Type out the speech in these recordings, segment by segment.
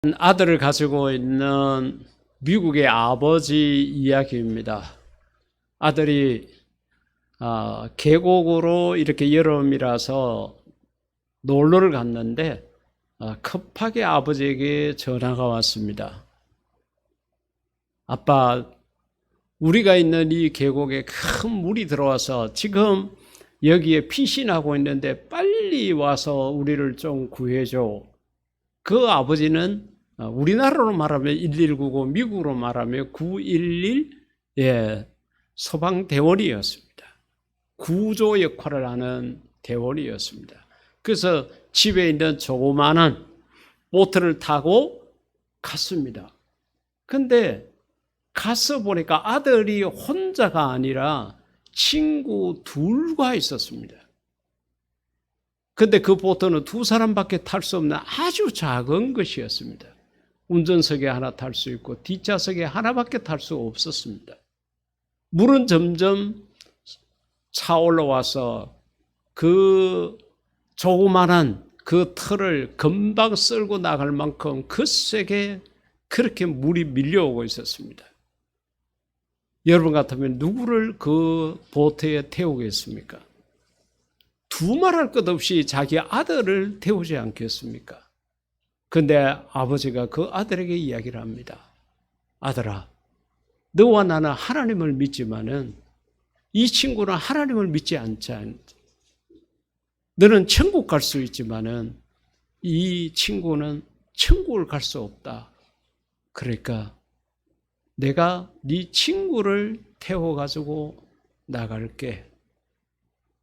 아들을 가지고 있는 미국의 아버지 이야기입니다. 아들이 계곡으로 이렇게 여름이라서 놀러를 갔는데 급하게 아버지에게 전화가 왔습니다. 아빠, 우리가 있는 이 계곡에 큰 물이 들어와서 지금 여기에 피신하고 있는데 빨리 와서 우리를 좀 구해줘. 그 아버지는 우리나라로 말하면 119고 미국으로 말하면 911 소방대원이었습니다. 구조 역할을 하는 대원이었습니다. 그래서 집에 있는 조그마한 보트를 타고 갔습니다. 근데 가서 보니까 아들이 혼자가 아니라 친구 둘과 있었습니다. 근데 그 보트는 두 사람밖에 탈 수 없는 아주 작은 것이었습니다. 운전석에 하나 탈 수 있고 뒷좌석에 하나밖에 탈 수 없었습니다. 물은 점점 차 올라와서 그 조그만한 그 틀을 금방 쓸고 나갈 만큼 거세게 그렇게 물이 밀려오고 있었습니다. 여러분 같으면 누구를 그 보트에 태우겠습니까? 두말할 것 없이 자기 아들을 태우지 않겠습니까? 근데 아버지가 그 아들에게 이야기를 합니다. 아들아, 너와 나는 하나님을 믿지만은 이 친구는 하나님을 믿지 않지. 너는 천국 갈 수 있지만은 이 친구는 천국을 갈 수 없다. 그러니까 내가 네 친구를 태워가지고 나갈게.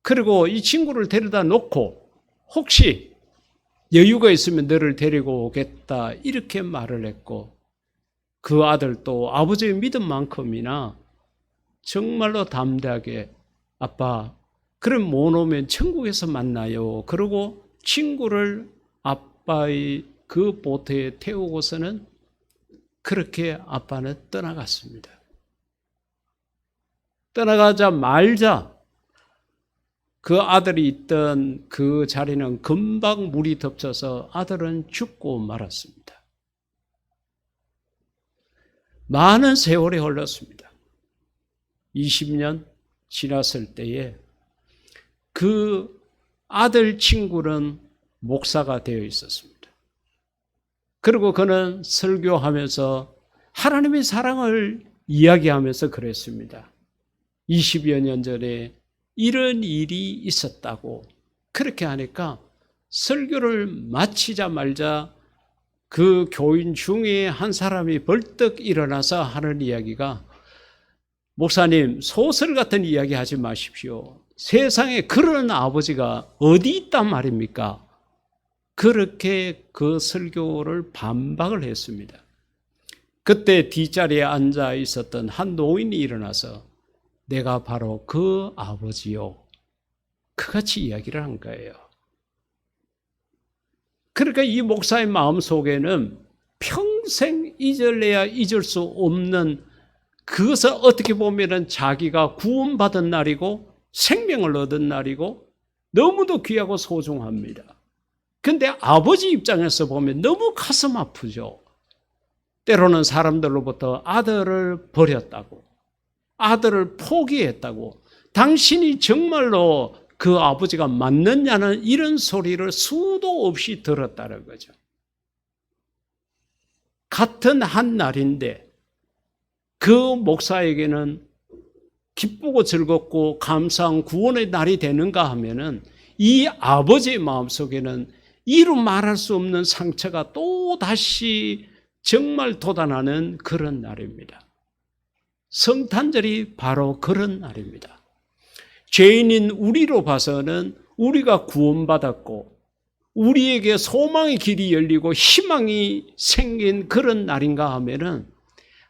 그리고 이 친구를 데려다 놓고 혹시 여유가 있으면 너를 데리고 오겠다 이렇게 말을 했고, 그 아들도 아버지의 믿음만큼이나 정말로 담대하게 아빠 그럼 못 오면 천국에서 만나요. 그리고 친구를 아빠의 그 보트에 태우고서는 그렇게 아빠는 떠나갔습니다. 떠나가자 말자 그 아들이 있던 그 자리는 금방 물이 덮쳐서 아들은 죽고 말았습니다. 많은 세월이 흘렀습니다. 20년 지났을 때에 그 아들 친구는 목사가 되어 있었습니다. 그리고 그는 설교하면서 하나님의 사랑을 이야기하면서 그랬습니다. 20여 년 전에 이런 일이 있었다고 그렇게 하니까 설교를 마치자마자 그 교인 중에 한 사람이 벌떡 일어나서 하는 이야기가, 목사님 소설 같은 이야기 하지 마십시오. 세상에 그런 아버지가 어디 있단 말입니까? 그렇게 그 설교를 반박을 했습니다. 그때 뒷자리에 앉아 있었던 한 노인이 일어나서 내가 바로 그 아버지요. 그같이 이야기를 한 거예요. 그러니까 이 목사의 마음속에는 평생 잊을래야 잊을 수 없는, 그것을 어떻게 보면 자기가 구원받은 날이고 생명을 얻은 날이고 너무도 귀하고 소중합니다. 그런데 아버지 입장에서 보면 너무 가슴 아프죠. 때로는 사람들로부터 아들을 버렸다고, 아들을 포기했다고, 당신이 정말로 그 아버지가 맞느냐는 이런 소리를 수도 없이 들었다는 거죠. 같은 한 날인데 그 목사에게는 기쁘고 즐겁고 감사한 구원의 날이 되는가 하면은 이 아버지의 마음속에는 이루 말할 수 없는 상처가 또 다시 정말 돋아나는 그런 날입니다. 성탄절이 바로 그런 날입니다. 죄인인 우리로 봐서는 우리가 구원받았고 우리에게 소망의 길이 열리고 희망이 생긴 그런 날인가 하면은,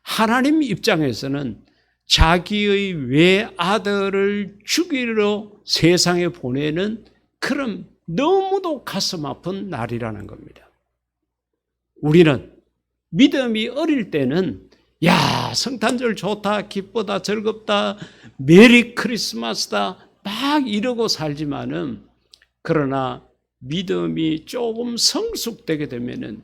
하나님 입장에서는 자기의 외아들을 죽이러 세상에 보내는 그런 너무도 가슴 아픈 날이라는 겁니다. 우리는 믿음이 어릴 때는 야, 성탄절 좋다, 기쁘다, 즐겁다, 메리 크리스마스다 막 이러고 살지만은, 그러나 믿음이 조금 성숙되게 되면은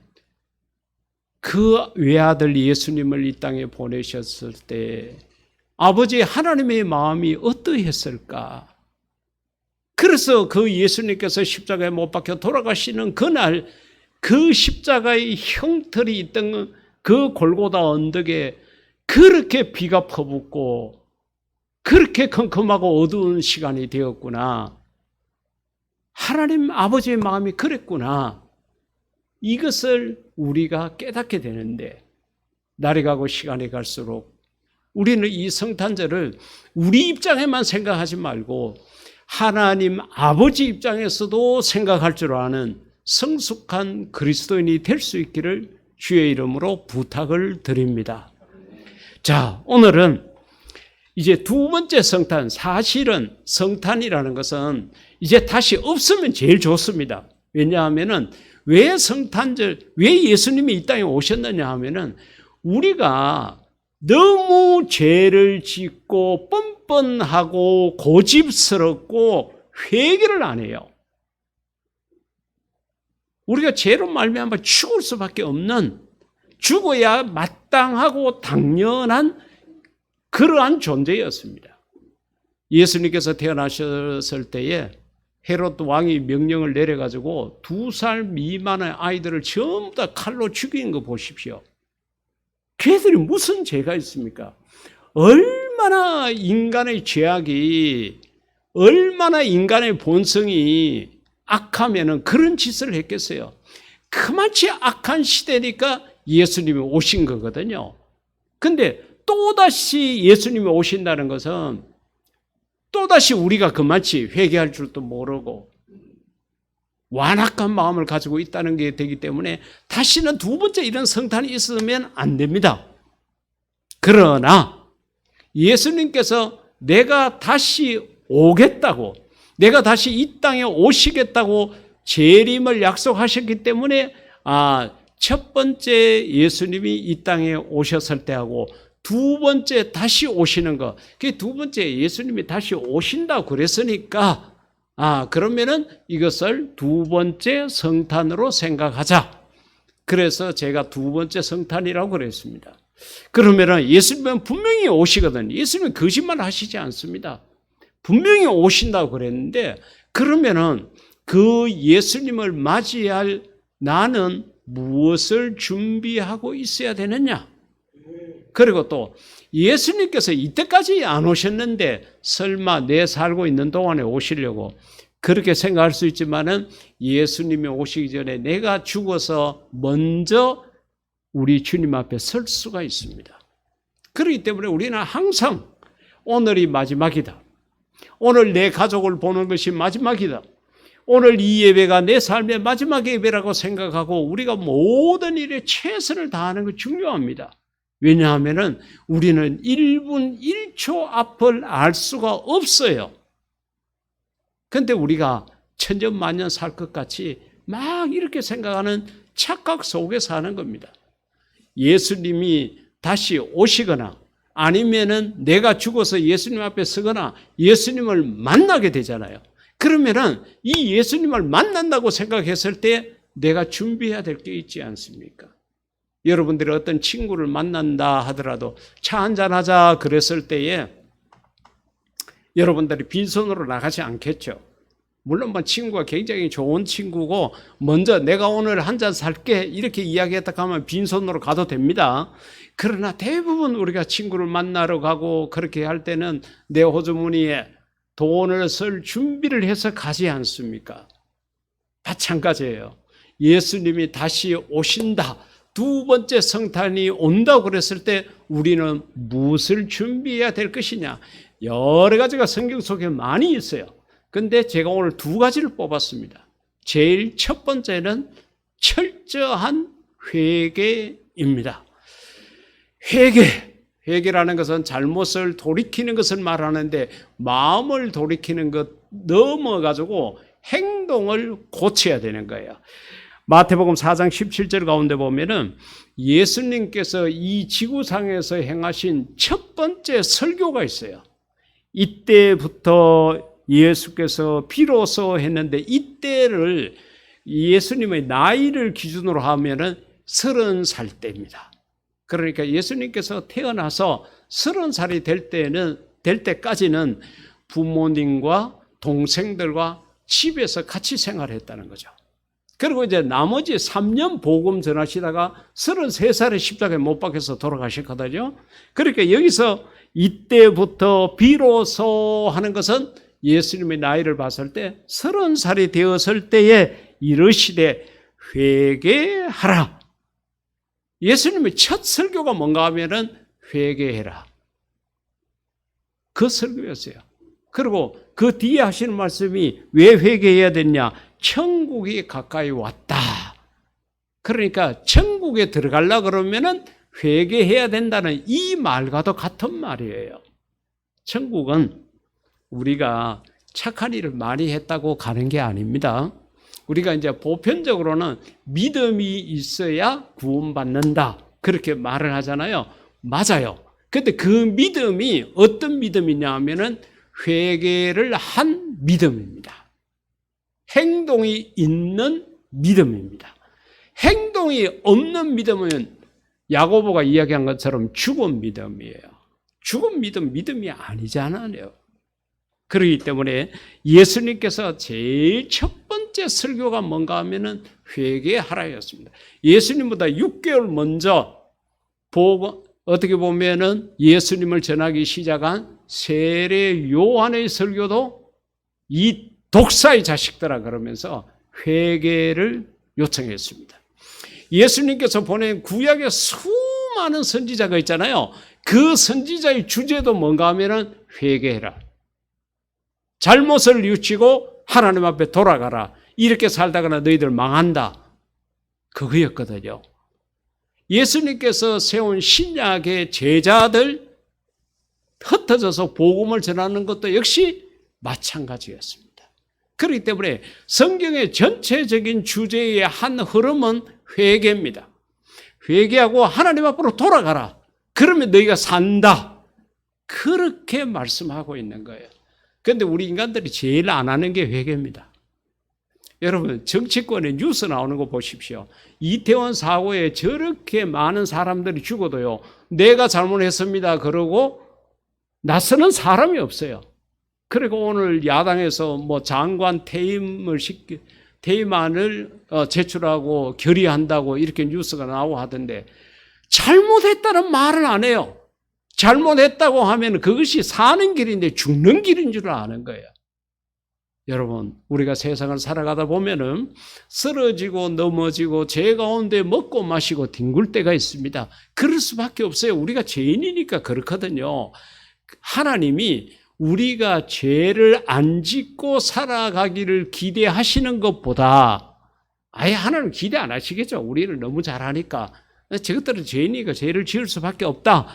그 외아들 예수님을 이 땅에 보내셨을 때 아버지 하나님의 마음이 어떠했을까? 그래서 그 예수님께서 십자가에 못 박혀 돌아가시는 그날 그 십자가의 형틀이 있던 그 골고다 언덕에 그렇게 비가 퍼붓고 그렇게 컴컴하고 어두운 시간이 되었구나. 하나님 아버지의 마음이 그랬구나. 이것을 우리가 깨닫게 되는데 날이 가고 시간이 갈수록 우리는 이 성탄절을 우리 입장에만 생각하지 말고 하나님 아버지 입장에서도 생각할 줄 아는 성숙한 그리스도인이 될 수 있기를 주의 이름으로 부탁을 드립니다. 자, 오늘은 이제 두 번째 성탄, 사실은 성탄이라는 것은 이제 다시 없으면 제일 좋습니다. 왜냐하면은 왜 성탄절, 왜 예수님이 이 땅에 오셨느냐 하면은 우리가 너무 죄를 짓고 뻔뻔하고 고집스럽고 회개를 안 해요. 우리가 죄로 말미암아 죽을 수밖에 없는, 죽어야 마땅하고 당연한 그러한 존재였습니다. 예수님께서 태어나셨을 때에 헤롯 왕이 명령을 내려가지고 2살 미만의 아이들을 전부 다 칼로 죽인 거 보십시오. 걔들이 무슨 죄가 있습니까? 얼마나 인간의 죄악이, 얼마나 인간의 본성이 악하면은 그런 짓을 했겠어요. 그만치 악한 시대니까 예수님이 오신 거거든요. 근데 또다시 예수님이 오신다는 것은 또다시 우리가 그만치 회개할 줄도 모르고 완악한 마음을 가지고 있다는 게 되기 때문에 다시는 두 번째 이런 성탄이 있으면 안 됩니다. 그러나 예수님께서 내가 다시 오겠다고, 내가 다시 이 땅에 오시겠다고 재림을 약속하셨기 때문에 첫 번째 예수님이 이 땅에 오셨을 때하고 두 번째 다시 오시는 거, 그 두 번째 예수님이 다시 오신다고 그랬으니까 그러면은 이것을 두 번째 성탄으로 생각하자. 그래서 제가 두 번째 성탄이라고 그랬습니다. 그러면은 예수님은 분명히 오시거든요. 예수님은 거짓말 하시지 않습니다. 분명히 오신다고 그랬는데, 그러면은 그 예수님을 맞이할 나는 무엇을 준비하고 있어야 되느냐? 그리고 또 예수님께서 이때까지 안 오셨는데 설마 내 살고 있는 동안에 오시려고, 그렇게 생각할 수 있지만은 예수님이 오시기 전에 내가 죽어서 먼저 우리 주님 앞에 설 수가 있습니다. 그렇기 때문에 우리는 항상 오늘이 마지막이다. 오늘 내 가족을 보는 것이 마지막이다. 오늘 이 예배가 내 삶의 마지막 예배라고 생각하고 우리가 모든 일에 최선을 다하는 것 중요합니다. 왜냐하면 우리는 1분 1초 앞을 알 수가 없어요. 그런데 우리가 천년만년 살 것 같이 막 이렇게 생각하는 착각 속에 사는 겁니다. 예수님이 다시 오시거나 아니면은 내가 죽어서 예수님 앞에 서거나 예수님을 만나게 되잖아요. 그러면은 이 예수님을 만난다고 생각했을 때 내가 준비해야 될 게 있지 않습니까? 여러분들이 어떤 친구를 만난다 하더라도 차 한잔 하자 그랬을 때에 여러분들이 빈손으로 나가지 않겠죠. 물론 친구가 굉장히 좋은 친구고 먼저 내가 오늘 한잔 살게 이렇게 이야기했다 하면 빈손으로 가도 됩니다. 그러나 대부분 우리가 친구를 만나러 가고 그렇게 할 때는 내 호주머니에 돈을 쓸 준비를 해서 가지 않습니까? 마찬가지예요. 예수님이 다시 오신다, 두 번째 성탄이 온다고 그랬을 때 우리는 무엇을 준비해야 될 것이냐? 여러 가지가 성경 속에 많이 있어요. 근데 제가 오늘 두 가지를 뽑았습니다. 제일 첫 번째는 철저한 회개입니다. 회개라는 것은 잘못을 돌이키는 것을 말하는데 마음을 돌이키는 것 넘어가지고 행동을 고쳐야 되는 거예요. 마태복음 4장 17절 가운데 보면은 예수님께서 이 지구상에서 행하신 첫 번째 설교가 있어요. 이때부터 예수께서 비로소 했는데 이때를 예수님의 나이를 기준으로 하면은 30살 때입니다. 그러니까 예수님께서 태어나서 30살이 될 때까지는 부모님과 동생들과 집에서 같이 생활했다는 거죠. 그리고 이제 나머지 3년 복음 전하시다가 33살에 십자가에 못 박혀서 돌아가셨거든요. 그러니까 여기서 이때부터 비로소 하는 것은 예수님의 나이를 봤을 때 30살이 되었을 때에 이르시되 회개하라. 예수님의 첫 설교가 뭔가 하면은 회개해라. 그 설교였어요. 그리고 그 뒤에 하시는 말씀이 왜 회개해야 되냐? 천국이 가까이 왔다. 그러니까 천국에 들어가려고 그러면은 회개해야 된다는 이 말과도 같은 말이에요. 천국은 우리가 착한 일을 많이 했다고 가는 게 아닙니다. 우리가 이제 보편적으로는 믿음이 있어야 구원받는다. 그렇게 말을 하잖아요. 맞아요. 근데 그 믿음이 어떤 믿음이냐 하면은 회개를 한 믿음입니다. 행동이 있는 믿음입니다. 행동이 없는 믿음은 야고보가 이야기한 것처럼 죽은 믿음이에요. 죽은 믿음이 아니잖아요. 그렇기 때문에 예수님께서 제일 첫 번째 설교가 뭔가 하면은 회개하라였습니다. 예수님보다 6개월 먼저 어떻게 보면은 예수님을 전하기 시작한 세례 요한의 설교도 이 독사의 자식들아 그러면서 회개를 요청했습니다. 예수님께서 보낸 구약의 수많은 선지자가 있잖아요. 그 선지자의 주제도 뭔가 하면은 회개해라. 잘못을 뉘우치고 하나님 앞에 돌아가라. 이렇게 살다가는 너희들 망한다. 그거였거든요. 예수님께서 세운 신약의 제자들 흩어져서 복음을 전하는 것도 역시 마찬가지였습니다. 그렇기 때문에 성경의 전체적인 주제의 한 흐름은 회개입니다. 회개하고 하나님 앞으로 돌아가라. 그러면 너희가 산다. 그렇게 말씀하고 있는 거예요. 그런데 우리 인간들이 제일 안 하는 게 회개입니다. 여러분 정치권에 뉴스 나오는 거 보십시오. 이태원 사고에 저렇게 많은 사람들이 죽어도요. 내가 잘못했습니다. 그러고 나서는 사람이 없어요. 그리고 오늘 야당에서 뭐 장관 퇴임안을 제출하고 결의한다고 이렇게 뉴스가 나오고 하던데 잘못했다는 말을 안 해요. 잘못했다고 하면 그것이 사는 길인데 죽는 길인 줄 아는 거예요. 여러분, 우리가 세상을 살아가다 보면은 쓰러지고 넘어지고 죄 가운데 먹고 마시고 뒹굴 때가 있습니다. 그럴 수밖에 없어요. 우리가 죄인이니까 그렇거든요. 하나님이 우리가 죄를 안 짓고 살아가기를 기대하시는 것보다 아예 하나님 기대 안 하시겠죠. 우리를 너무 잘하니까. 저것들은 죄인이니까 죄를 지을 수밖에 없다.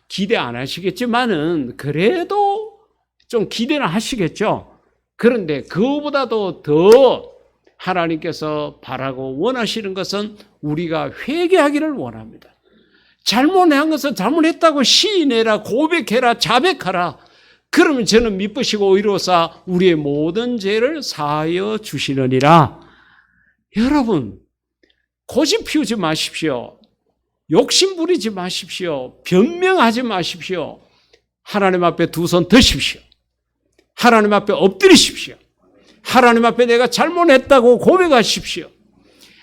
기대 안 하시겠지만은 그래도 좀 기대는 하시겠죠. 그런데 그거보다도 더 하나님께서 바라고 원하시는 것은 우리가 회개하기를 원합니다. 잘못한 것은 잘못했다고 시인해라, 고백해라, 자백하라. 그러면 저는 미쁘시고 의로사 우리의 모든 죄를 사하여 주시느니라. 여러분, 고집 피우지 마십시오. 욕심 부리지 마십시오. 변명하지 마십시오. 하나님 앞에 두 손 드십시오. 하나님 앞에 엎드리십시오. 하나님 앞에 내가 잘못했다고 고백하십시오.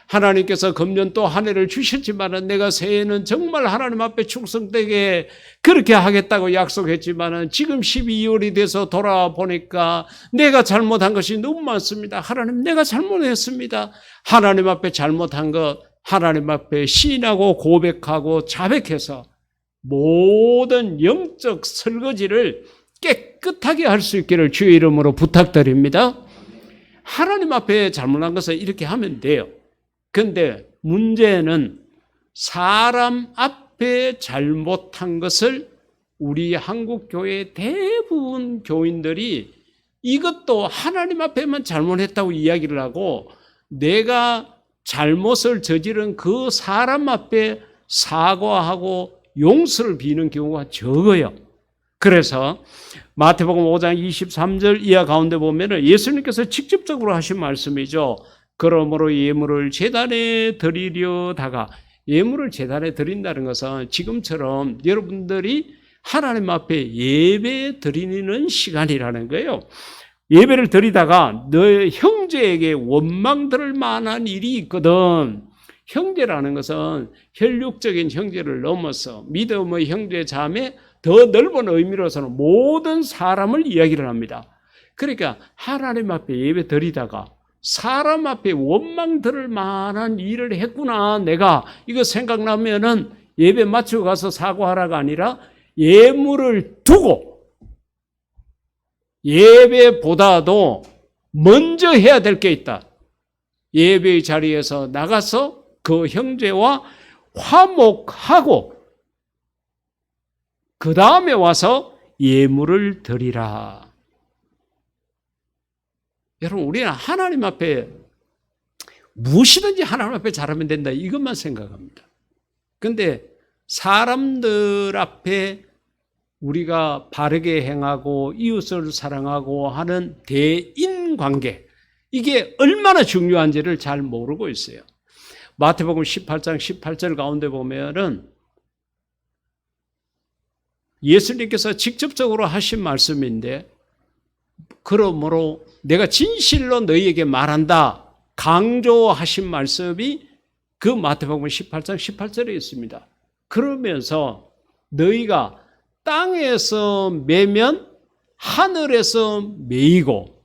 하나님께서 금년 또 한 해를 주셨지만은 내가 새해는 정말 하나님 앞에 충성되게 그렇게 하겠다고 약속했지만은 지금 12월이 돼서 돌아보니까 내가 잘못한 것이 너무 많습니다. 하나님 내가 잘못했습니다. 하나님 앞에 잘못한 것 하나님 앞에 시인하고 고백하고 자백해서 모든 영적 설거지를 깨끗하게 할 수 있기를 주의 이름으로 부탁드립니다. 하나님 앞에 잘못한 것을 이렇게 하면 돼요. 그런데 문제는 사람 앞에 잘못한 것을 우리 한국교회 대부분 교인들이 이것도 하나님 앞에만 잘못했다고 이야기를 하고 내가 잘못을 저지른 그 사람 앞에 사과하고 용서를 비는 경우가 적어요. 그래서 마태복음 5장 23절 이하 가운데 보면 예수님께서 직접적으로 하신 말씀이죠. 그러므로 예물을 제단에 드리려다가 예물을 제단에 드린다는 것은 지금처럼 여러분들이 하나님 앞에 예배 드리는 시간이라는 거예요. 예배를 드리다가 너의 형제에게 원망 들을 만한 일이 있거든. 형제라는 것은 혈육적인 형제를 넘어서 믿음의 형제 자매, 더 넓은 의미로서는 모든 사람을 이야기를 합니다. 그러니까 하나님 앞에 예배 드리다가 사람 앞에 원망 들을 만한 일을 했구나, 내가 이거 생각나면은 예배 마치고 가서 사과하라가 아니라 예물을 두고 예배보다도 먼저 해야 될 게 있다. 예배의 자리에서 나가서 그 형제와 화목하고 그 다음에 와서 예물을 드리라. 여러분, 우리는 하나님 앞에 무엇이든지 하나님 앞에 잘하면 된다, 이것만 생각합니다. 그런데 사람들 앞에 우리가 바르게 행하고 이웃을 사랑하고 하는 대인관계, 이게 얼마나 중요한지를 잘 모르고 있어요. 마태복음 18장 18절 가운데 보면은 예수님께서 직접적으로 하신 말씀인데, 그러므로 내가 진실로 너희에게 말한다 강조하신 말씀이 그 마태복음 18장 18절에 있습니다. 그러면서 너희가 땅에서 매면 하늘에서 매이고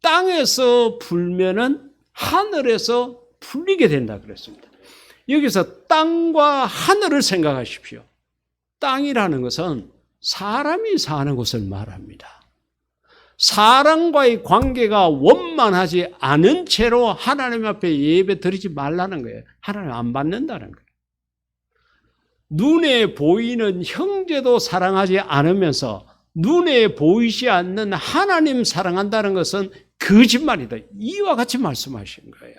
땅에서 불면은 하늘에서 풀리게 된다 그랬습니다. 여기서 땅과 하늘을 생각하십시오. 땅이라는 것은 사람이 사는 곳을 말합니다. 사람과의 관계가 원만하지 않은 채로 하나님 앞에 예배 드리지 말라는 거예요. 하나님 안 받는다는 거예요. 눈에 보이는 형제도 사랑하지 않으면서 눈에 보이지 않는 하나님 사랑한다는 것은 거짓말이다. 이와 같이 말씀하신 거예요.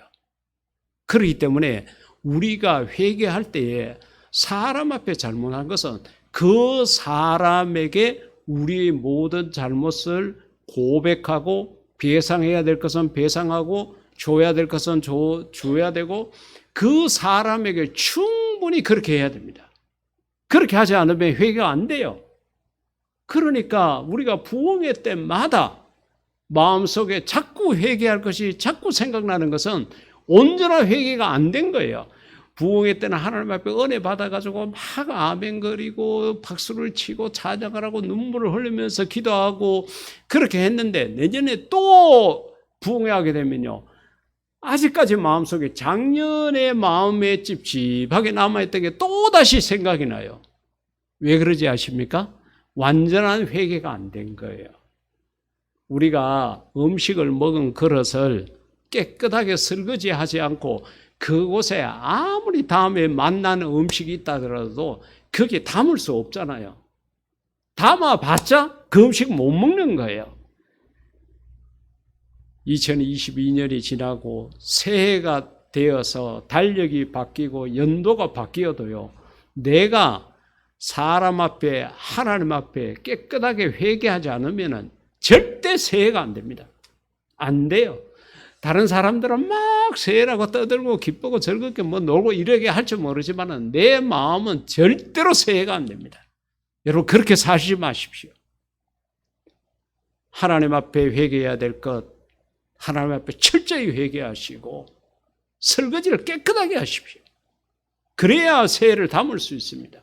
그렇기 때문에 우리가 회개할 때에 사람 앞에 잘못한 것은 그 사람에게 우리의 모든 잘못을 고백하고 배상해야 될 것은 배상하고 줘야 될 것은 줘야 되고 그 사람에게 충분히 그렇게 해야 됩니다. 그렇게 하지 않으면 회개가 안 돼요. 그러니까 우리가 부흥회 때마다 마음속에 자꾸 회개할 것이 자꾸 생각나는 것은 온전한 회개가 안 된 거예요. 부흥회 때는 하나님 앞에 은혜 받아가지고 막 아멘거리고 박수를 치고 찬양을 하고 눈물을 흘리면서 기도하고 그렇게 했는데 내년에 또 부흥회 하게 되면요, 아직까지 마음속에 작년의 마음에 찝찝하게 남아있던 게 또다시 생각이 나요. 왜 그러지 아십니까? 완전한 회개가 안 된 거예요. 우리가 음식을 먹은 그릇을 깨끗하게 설거지하지 않고 그곳에 아무리 다음에 만나는 음식이 있다 하더라도 거기에 담을 수 없잖아요. 담아봤자 그 음식 못 먹는 거예요. 2022년이 지나고 새해가 되어서 달력이 바뀌고 연도가 바뀌어도요, 내가 사람 앞에 하나님 앞에 깨끗하게 회개하지 않으면 절대 새해가 안 됩니다. 안 돼요. 다른 사람들은 막 새해라고 떠들고 기쁘고 즐겁게 뭐 놀고 이러게 할 줄 모르지만 내 마음은 절대로 새해가 안 됩니다. 여러분, 그렇게 사시지 마십시오. 하나님 앞에 회개해야 될 것, 하나님 앞에 철저히 회개하시고 설거지를 깨끗하게 하십시오. 그래야 새해를 담을 수 있습니다.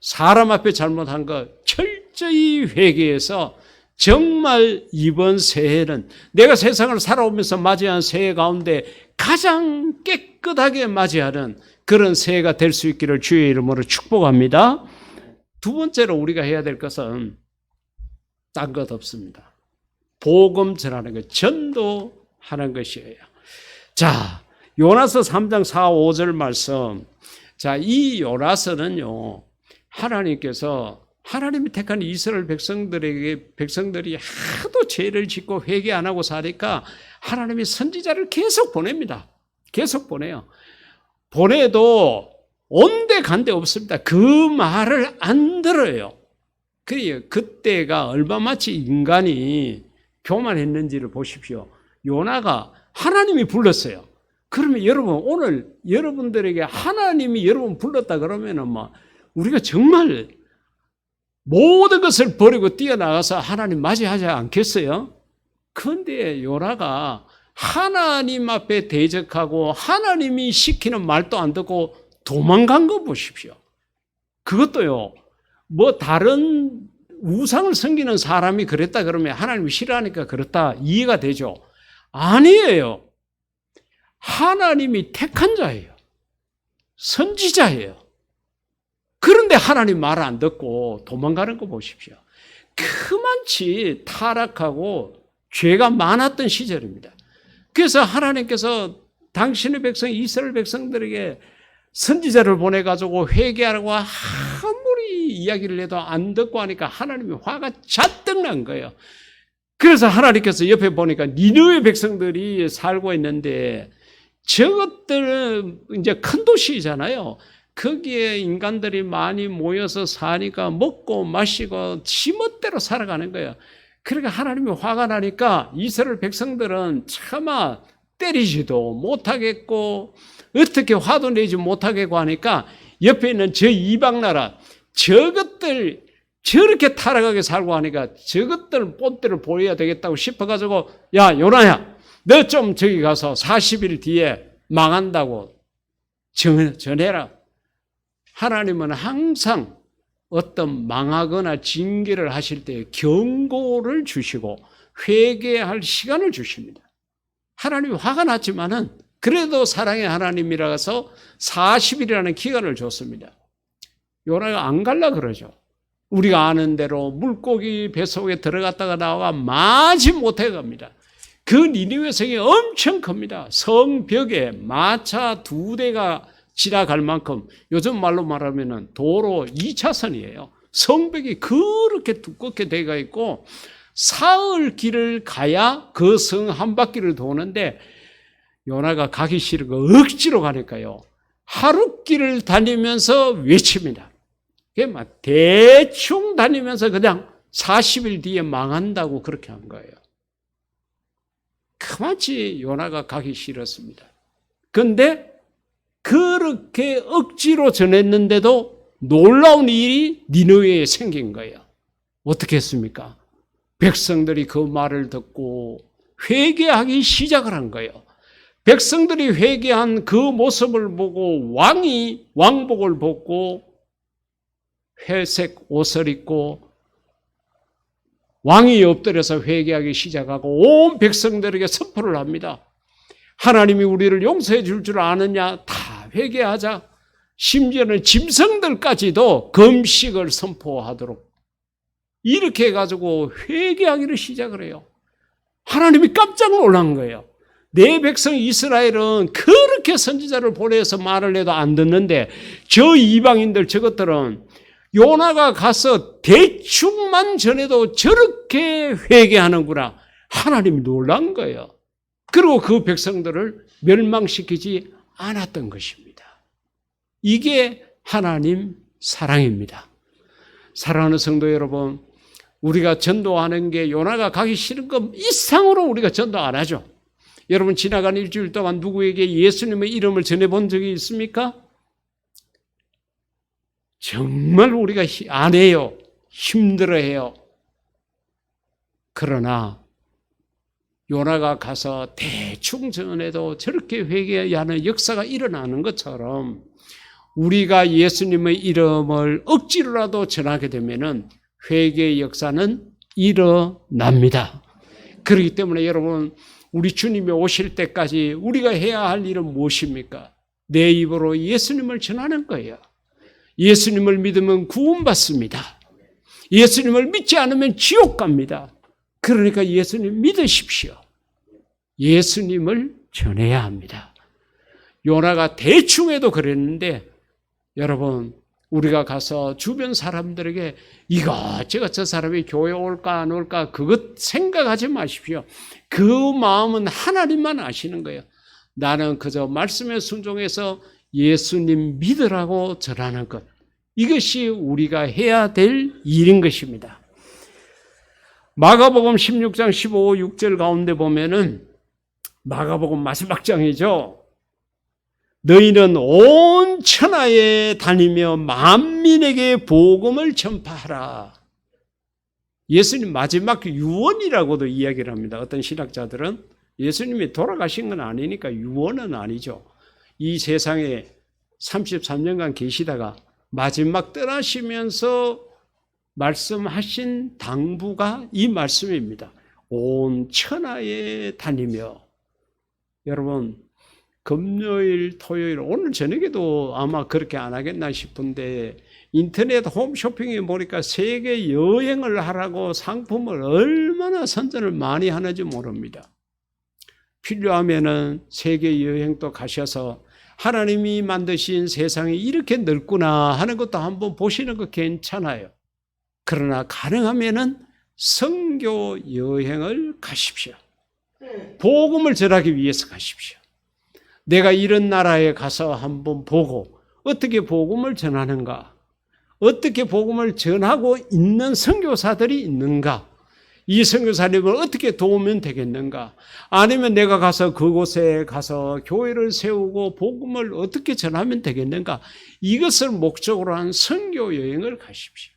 사람 앞에 잘못한 것 철저히 회개해서 정말 이번 새해는 내가 세상을 살아오면서 맞이한 새해 가운데 가장 깨끗하게 맞이하는 그런 새해가 될 수 있기를 주의 이름으로 축복합니다. 두 번째로 우리가 해야 될 것은 딴 것 없습니다. 복음 전하는 것, 전도하는 것이에요. 자, 요나서 3장 4, 5절 말씀. 자, 이 요나서는요, 하나님께서 하나님이 택한 이스라엘 백성들이 하도 죄를 짓고 회개 안 하고 사니까 하나님이 선지자를 계속 보냅니다. 계속 보내요. 보내도 온데 간데 없습니다. 그 말을 안 들어요. 그때가 얼마마치 인간이 교만했는지를 보십시오. 요나가 하나님이 불렀어요. 그러면 여러분, 오늘 여러분들에게 하나님이 여러분 불렀다 그러면은 우리가 정말 모든 것을 버리고 뛰어나가서 하나님 맞이하지 않겠어요? 그런데 요나가 하나님 앞에 대적하고 하나님이 시키는 말도 안 듣고 도망간 거 보십시오. 그것도요, 다른 우상을 섬기는 사람이 그랬다 그러면 하나님이 싫어하니까 그렇다 이해가 되죠. 아니에요. 하나님이 택한 자예요. 선지자예요. 그런데 하나님 말 안 듣고 도망가는 거 보십시오. 그만치 타락하고 죄가 많았던 시절입니다. 그래서 하나님께서 당신의 백성 이스라엘 백성들에게 선지자를 보내가지고 회개하라고 아무리 이야기를 해도 안 듣고 하니까 하나님이 화가 잔뜩 난 거예요. 그래서 하나님께서 옆에 보니까 니느웨 백성들이 살고 있는데 저것들은 이제 큰 도시잖아요. 거기에 인간들이 많이 모여서 사니까 먹고 마시고 지멋대로 살아가는 거예요. 그러니까 하나님이 화가 나니까 이스라엘 백성들은 차마 때리지도 못하겠고 어떻게 화도 내지 못하겠고 하니까 옆에 있는 저 이방 나라 저것들 저렇게 타락하게 살고 하니까 저것들 본때를 보여야 되겠다고 싶어가지고 야 요나야 너 좀 저기 가서 40일 뒤에 망한다고 전해라. 하나님은 항상 어떤 망하거나 징계를 하실 때 경고를 주시고 회개할 시간을 주십니다. 하나님이 화가 났지만은 그래도 사랑의 하나님이라서 40일이라는 기간을 줬습니다. 요나가 안 갈라 그러죠. 우리가 아는 대로 물고기 뱃속에 들어갔다가 나와 마지 못해 갑니다. 그 니느웨 성이 엄청 큽니다. 성벽에 마차 2대가 지나갈 만큼 요즘 말로 말하면 도로 2차선이에요. 성벽이 그렇게 두껍게 되어 있고 사흘 길을 가야 그 성 한 바퀴를 도는데 요나가 가기 싫은 거 억지로 가니까요. 하루 길을 다니면서 외칩니다. 그게 막 대충 다니면서 그냥 40일 뒤에 망한다고 그렇게 한 거예요. 그만치 요나가 가기 싫었습니다. 그런데 그렇게 억지로 전했는데도 놀라운 일이 니느웨에 생긴 거예요. 어떻게 했습니까? 백성들이 그 말을 듣고 회개하기 시작을 한 거예요. 백성들이 회개한 그 모습을 보고 왕이 왕복을 벗고 회색 옷을 입고 왕이 엎드려서 회개하기 시작하고 온 백성들에게 선포를 합니다. 하나님이 우리를 용서해 줄 줄 아느냐? 다 회개하자. 심지어는 짐승들까지도 금식을 선포하도록 이렇게 해가지고 회개하기를 시작을 해요. 하나님이 깜짝 놀란 거예요. 내 백성 이스라엘은 그렇게 선지자를 보내서 말을 해도 안 듣는데 저 이방인들 저것들은 요나가 가서 대충만 전해도 저렇게 회개하는구나. 하나님이 놀란 거예요. 그리고 그 백성들을 멸망시키지 않았던 것입니다. 이게 하나님 사랑입니다. 사랑하는 성도 여러분, 우리가 전도하는 게 요나가 가기 싫은 것 이상으로 우리가 전도 안 하죠. 여러분 지나간 일주일 동안 누구에게 예수님의 이름을 전해본 적이 있습니까? 정말 우리가 안 해요. 힘들어해요. 그러나 요나가 가서 대충 전해도 저렇게 회개해야 하는 역사가 일어나는 것처럼 우리가 예수님의 이름을 억지로라도 전하게 되면은 회개의 역사는 일어납니다. 그렇기 때문에 여러분 우리 주님이 오실 때까지 우리가 해야 할 일은 무엇입니까? 내 입으로 예수님을 전하는 거예요. 예수님을 믿으면 구원받습니다. 예수님을 믿지 않으면 지옥 갑니다. 그러니까 예수님 믿으십시오. 예수님을 전해야 합니다. 요나가 대충 해도 그랬는데 여러분 우리가 가서 주변 사람들에게 이것저것 저 사람이 교회 올까 안 올까 그것 생각하지 마십시오. 그 마음은 하나님만 아시는 거예요. 나는 그저 말씀에 순종해서 예수님 믿으라고 전하는 것. 이것이 우리가 해야 될 일인 것입니다. 마가복음 16장 15, 6절 가운데 보면은 마가복음 마지막 장이죠. 너희는 온 천하에 다니며 만민에게 복음을 전파하라. 예수님 마지막 유언이라고도 이야기를 합니다. 어떤 신학자들은 예수님이 돌아가신 건 아니니까 유언은 아니죠. 이 세상에 33년간 계시다가 마지막 떠나시면서 말씀하신 당부가 이 말씀입니다. 온 천하에 다니며. 여러분, 금요일, 토요일, 오늘 저녁에도 아마 그렇게 안 하겠나 싶은데 인터넷 홈쇼핑에 보니까 세계 여행을 하라고 상품을 얼마나 선전을 많이 하는지 모릅니다. 필요하면은 세계 여행도 가셔서 하나님이 만드신 세상이 이렇게 넓구나 하는 것도 한번 보시는 거 괜찮아요. 그러나 가능하면은 선교 여행을 가십시오. 복음을 전하기 위해서 가십시오. 내가 이런 나라에 가서 한번 보고 어떻게 복음을 전하는가, 어떻게 복음을 전하고 있는 선교사들이 있는가, 이 선교사님을 어떻게 도우면 되겠는가, 아니면 내가 가서 그곳에 가서 교회를 세우고 복음을 어떻게 전하면 되겠는가, 이것을 목적으로 한 선교 여행을 가십시오.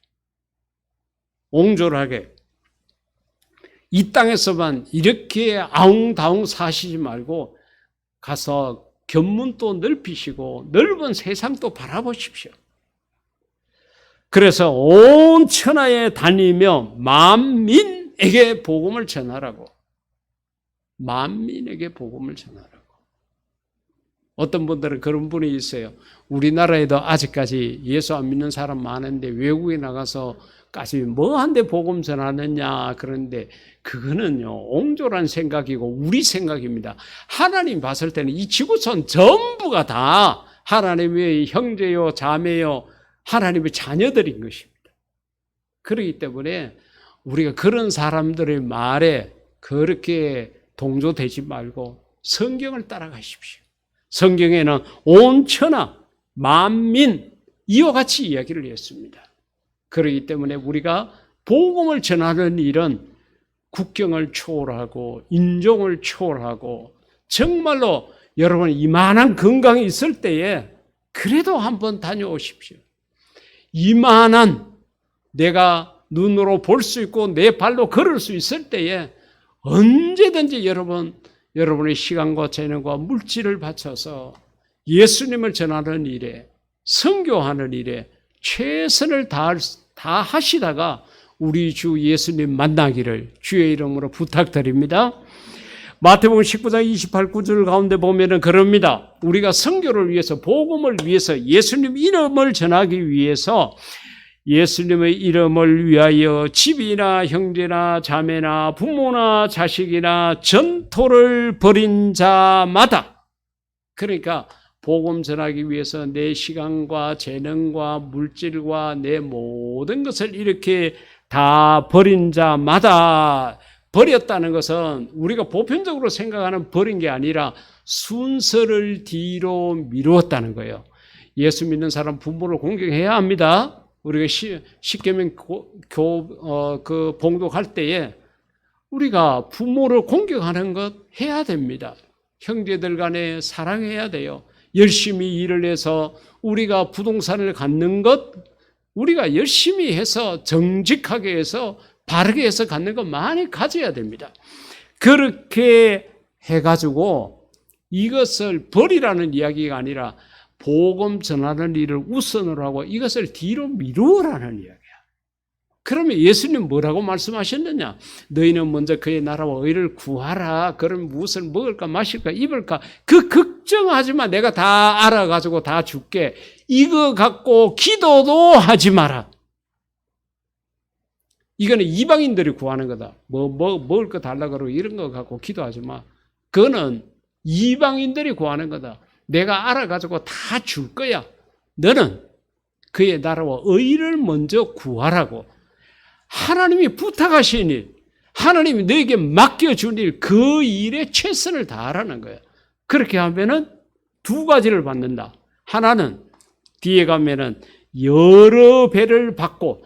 옹졸하게 이 땅에서만 이렇게 아웅다웅 사시지 말고 가서 견문도 넓히시고 넓은 세상도 바라보십시오. 그래서 온 천하에 다니며 만민에게 복음을 전하라고. 만민에게 복음을 전하라고. 어떤 분들은 그런 분이 있어요. 우리나라에도 아직까지 예수 안 믿는 사람 많은데 외국에 나가서까지 뭐한데 복음 전하느냐 그런데 그거는요 옹졸한 생각이고 우리 생각입니다. 하나님 봤을 때는 이 지구촌 전부가 다 하나님의 형제요 자매요 하나님의 자녀들인 것입니다. 그렇기 때문에 우리가 그런 사람들의 말에 그렇게 동조되지 말고 성경을 따라가십시오. 성경에는 온 천하 만민 이와 같이 이야기를 했습니다. 그렇기 때문에 우리가 복음을 전하는 일은 국경을 초월하고 인종을 초월하고 정말로 여러분 이만한 건강이 있을 때에 그래도 한번 다녀오십시오. 이만한 내가 눈으로 볼 수 있고 내 발로 걸을 수 있을 때에 언제든지 여러분의 시간과 재능과 물질을 바쳐서 예수님을 전하는 일에 선교하는 일에 최선을 다하시다가 우리 주 예수님 만나기를 주의 이름으로 부탁드립니다. 마태복음 19장 28, 9절 가운데 보면은 그럽니다. 우리가 선교를 위해서 복음을 위해서 예수님 이름을 전하기 위해서 예수님의 이름을 위하여 집이나 형제나 자매나 부모나 자식이나 전토를 벌인 자마다, 그러니까 복음 전하기 위해서 내 시간과 재능과 물질과 내 모든 것을 이렇게 다 버린 자마다, 버렸다는 것은 우리가 보편적으로 생각하는 버린 게 아니라 순서를 뒤로 미루었다는 거예요. 예수 믿는 사람 부모를 공경해야 합니다. 우리가 십계명 그 봉독할 때에 우리가 부모를 공경하는 것 해야 됩니다. 형제들 간에 사랑해야 돼요. 열심히 일을 해서 우리가 부동산을 갖는 것 우리가 열심히 해서 정직하게 해서 바르게 해서 갖는 것 많이 가져야 됩니다. 그렇게 해가지고 이것을 버리라는 이야기가 아니라 복음 전하는 일을 우선으로 하고 이것을 뒤로 미루라는 이야기야. 그러면 예수님 뭐라고 말씀하셨느냐? 너희는 먼저 그의 나라와 의를 구하라. 그럼 무엇을 먹을까 마실까 입을까 그 걱정하지 마. 내가 다 알아가지고 다 줄게. 이거 갖고 기도도 하지 마라. 이거는 이방인들이 구하는 거다. 먹을 거 달라고 그러고 이런 거 갖고 기도하지 마. 그거는 이방인들이 구하는 거다. 내가 알아가지고 다 줄 거야. 너는 그의 나라와 의를 먼저 구하라고. 하나님이 부탁하신 일, 하나님이 너에게 맡겨준 일, 그 일에 최선을 다하라는 거야. 그렇게 하면은 두 가지를 받는다. 하나는 뒤에 가면은 여러 배를 받고,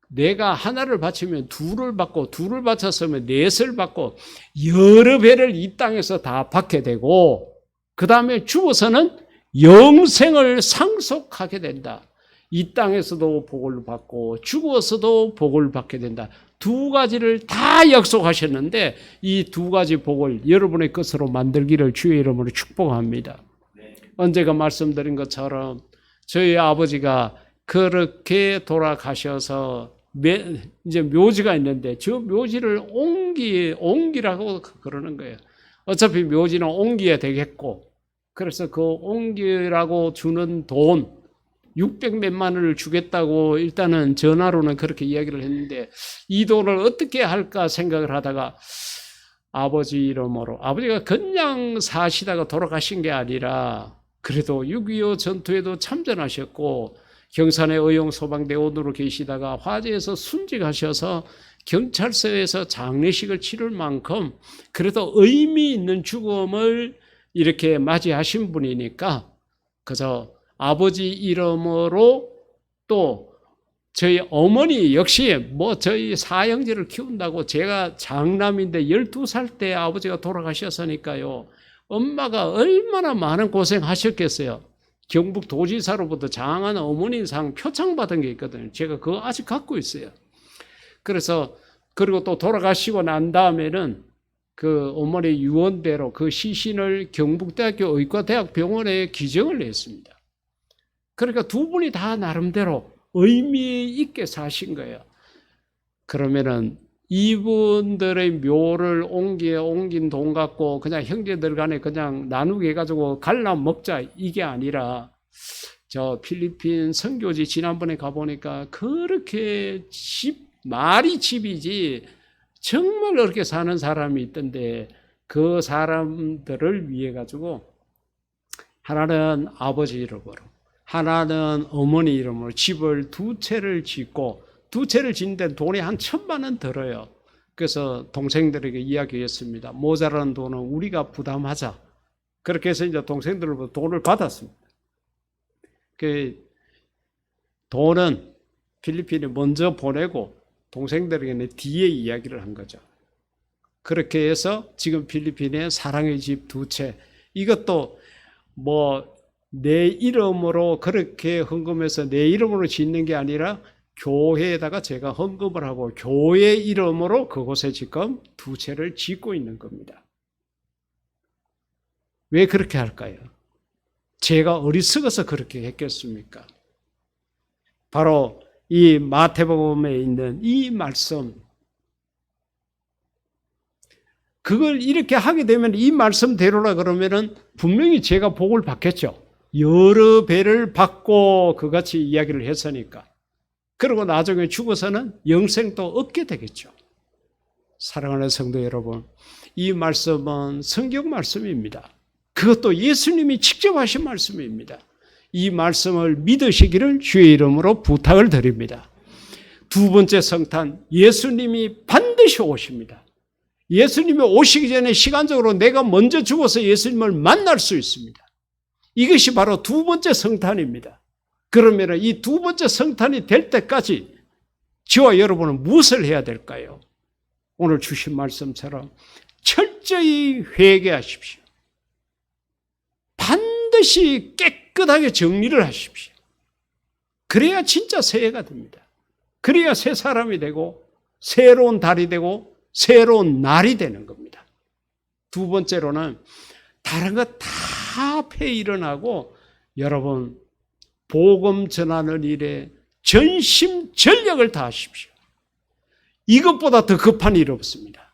내가 하나를 바치면 둘을 받고, 둘을 바쳤으면 넷을 받고, 여러 배를 이 땅에서 다 받게 되고, 그 다음에 죽어서는 영생을 상속하게 된다. 이 땅에서도 복을 받고 죽어서도 복을 받게 된다. 두 가지를 다 약속하셨는데 이 두 가지 복을 여러분의 것으로 만들기를 주의 이름으로 축복합니다. 언제가 말씀드린 것처럼 저희 아버지가 그렇게 돌아가셔서 이제 묘지가 있는데 저 묘지를 옹기라고 그러는 거예요. 어차피 묘지는 옹기야 되겠고, 그래서 그 옹기라고 주는 돈 600몇만 원을 주겠다고 일단은 전화로는 그렇게 이야기를 했는데 이 돈을 어떻게 할까 생각을 하다가 아버지 이름으로, 아버지가 그냥 사시다가 돌아가신 게 아니라 그래도 6.25 전투에도 참전하셨고 경산의 의용소방대원으로 계시다가 화재에서 순직하셔서 경찰서에서 장례식을 치를 만큼 그래도 의미 있는 죽음을 이렇게 맞이하신 분이니까 그저 아버지 이름으로, 또 저희 어머니 역시 저희 사형제를 키운다고, 제가 장남인데 12살 때 아버지가 돌아가셨으니까요. 엄마가 얼마나 많은 고생하셨겠어요. 경북 도지사로부터 장한 어머니상 표창 받은 게 있거든요. 제가 그거 아직 갖고 있어요. 그래서 그리고 또 돌아가시고 난 다음에는 그 어머니 유언대로 그 시신을 경북대학교 의과대학병원에 기증을 했습니다. 그러니까 두 분이 다 나름대로 의미 있게 사신 거예요. 그러면은 이분들의 묘를 옮긴 돈 갖고 그냥 형제들 간에 그냥 나누게 해가지고 갈라 먹자 이게 아니라, 저 필리핀 선교지 지난번에 가보니까 그렇게 말이 집이지 정말 그렇게 사는 사람이 있던데 그 사람들을 위해 가지고 하나는 아버지 이름으로, 하나는 어머니 이름으로 집을 두 채를 짓고, 두 채를 짓는데 돈이 한 1,000만 원 들어요. 그래서 동생들에게 이야기했습니다. 모자란 돈은 우리가 부담하자. 그렇게 해서 이제 동생들로부터 돈을 받았습니다. 그 돈은 필리핀에 먼저 보내고 동생들에게는 뒤에 이야기를 한 거죠. 그렇게 해서 지금 필리핀에 사랑의 집 두 채, 이것도 내 이름으로 그렇게 헌금해서 내 이름으로 짓는 게 아니라 교회에다가 제가 헌금을 하고 교회 이름으로 그곳에 지금 두 채를 짓고 있는 겁니다. 왜 그렇게 할까요? 제가 어리석어서 그렇게 했겠습니까? 바로 이 마태복음에 있는 이 말씀, 그걸 이렇게 하게 되면 이 말씀대로라 그러면은 분명히 제가 복을 받겠죠. 여러 배를 받고 그같이 이야기를 했으니까. 그리고 나중에 죽어서는 영생도 얻게 되겠죠. 사랑하는 성도 여러분, 이 말씀은 성경 말씀입니다. 그것도 예수님이 직접 하신 말씀입니다. 이 말씀을 믿으시기를 주의 이름으로 부탁을 드립니다. 두 번째 성탄, 예수님이 반드시 오십니다. 예수님이 오시기 전에 시간적으로 내가 먼저 죽어서 예수님을 만날 수 있습니다. 이것이 바로 두 번째 성탄입니다. 그러면 이 두 번째 성탄이 될 때까지 저와 여러분은 무엇을 해야 될까요? 오늘 주신 말씀처럼 철저히 회개하십시오. 반드시 깨끗하게 정리를 하십시오. 그래야 진짜 새해가 됩니다. 그래야 새 사람이 되고 새로운 달이 되고 새로운 날이 되는 겁니다. 두 번째로는 다른 것 다 폐일어나고 여러분 복음 전하는 일에 전심전력을 다하십시오. 이것보다 더 급한 일 없습니다.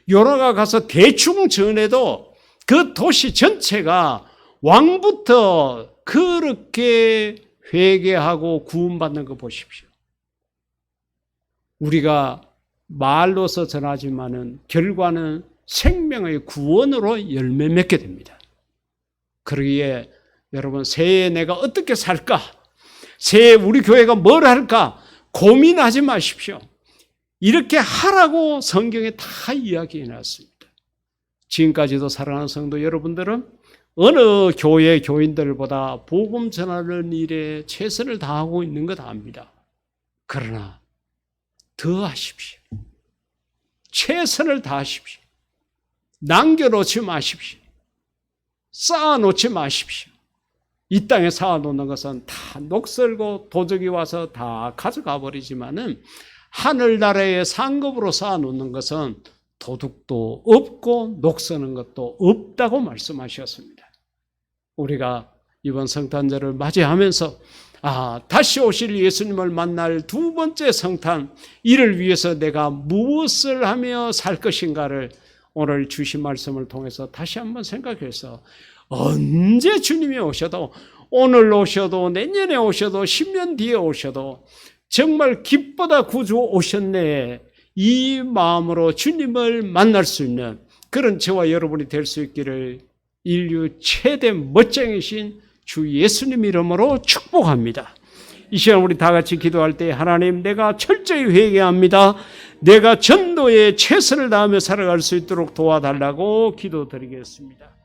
요나가 가서 대충 전해도 그 도시 전체가 왕부터 그렇게 회개하고 구원받는 거 보십시오. 우리가 말로서 전하지만은 결과는 생명의 구원으로 열매 맺게 됩니다. 그러기에 여러분 새해에 내가 어떻게 살까? 새해에 우리 교회가 뭘 할까? 고민하지 마십시오. 이렇게 하라고 성경에 다 이야기해 놨습니다. 지금까지도 사랑하는 성도 여러분들은 어느 교회 교인들보다 복음 전하는 일에 최선을 다하고 있는 것 압니다. 그러나 더 하십시오. 최선을 다하십시오. 남겨놓지 마십시오. 쌓아놓지 마십시오. 이 땅에 쌓아놓는 것은 다 녹슬고 도적이 와서 다 가져가 버리지만은 하늘나라의 상급으로 쌓아놓는 것은 도둑도 없고 녹서는 것도 없다고 말씀하셨습니다. 우리가 이번 성탄절을 맞이하면서 다시 오실 예수님을 만날 두 번째 성탄, 이를 위해서 내가 무엇을 하며 살 것인가를 오늘 주신 말씀을 통해서 다시 한번 생각해서 언제 주님이 오셔도, 오늘 오셔도 내년에 오셔도 10년 뒤에 오셔도 정말 기쁘다 구주 오셨네, 이 마음으로 주님을 만날 수 있는 그런 저와 여러분이 될 수 있기를 인류 최대 멋쟁이신 주 예수님 이름으로 축복합니다. 이 시간 우리 다 같이 기도할 때, 하나님, 내가 철저히 회개합니다. 내가 전도에 최선을 다하며 살아갈 수 있도록 도와달라고 기도드리겠습니다.